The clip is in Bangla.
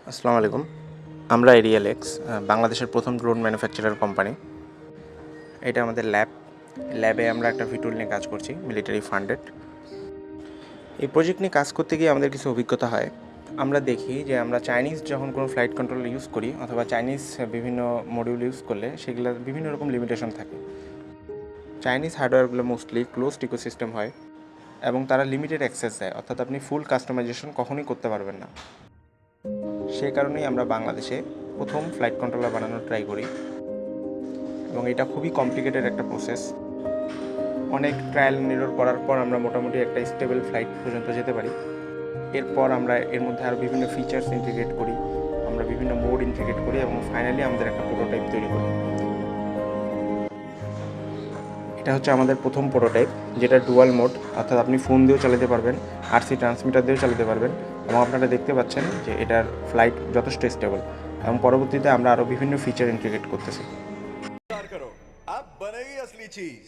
আসসালামু আলাইকুম। আমরা এরিয়াল এক্স বাংলাদেশের প্রথম ড্রোন ম্যানুফ্যাকচারার কোম্পানি। এটা আমাদের ল্যাবে আমরা একটা ভিটুল নিয়ে কাজ করছি, মিলিটারি ফান্ডেড। এই প্রজেক্ট নিয়ে কাজ করতে গিয়ে আমাদের কিছু অভিজ্ঞতা হয়। আমরা দেখি যে আমরা চাইনিজ যখন কোনো ফ্লাইট কন্ট্রোল ইউজ করি অথবা চাইনিজ বিভিন্ন মডিউল ইউজ করলে সেগুলোর বিভিন্ন রকম লিমিটেশন থাকে। চাইনিজ হার্ডওয়্যারগুলো মোস্টলি ক্লোজড ইকোসিস্টেম হয় এবং তারা লিমিটেড অ্যাক্সেস দেয়, অর্থাৎ আপনি ফুল কাস্টমাইজেশন কখনোই করতে পারবেন না। সেই কারণেই আমরা বাংলাদেশে প্রথম ফ্লাইট কন্ট্রোলার বানানোর ট্রাই করি এবং এটা খুবই কমপ্লিকেটেড একটা প্রসেস। অনেক ট্রায়াল অ্যান্ড এরর করার পর আমরা মোটামুটি একটা স্টেবল ফ্লাইট পর্যন্ত যেতে পারি। এরপর আমরা এর মধ্যে আরও বিভিন্ন ফিচার্স ইন্টিগ্রেট করি, আমরা বিভিন্ন মোড ইন্টিগ্রেট করি এবং ফাইনালি আমাদের একটা প্রোটোটাইপ তৈরি করি। এটা হচ্ছে আমাদের প্রথম প্রোটোটাইপ, যেটা ডুয়াল মোড, অর্থাৎ আপনি ফোন দিয়েও চালাতে পারবেন, আরসি ট্রান্সমিটার দিয়েও চালাতে পারবেন এবং আপনারা দেখতে পাচ্ছেন যে এটার ফ্লাইট যথেষ্ট স্টেবল এবং পরবর্তীতে আমরা আরও বিভিন্ন ফিচার ইন্টিগ্রেট করতেছি। करो अब बनेगी असली चीज।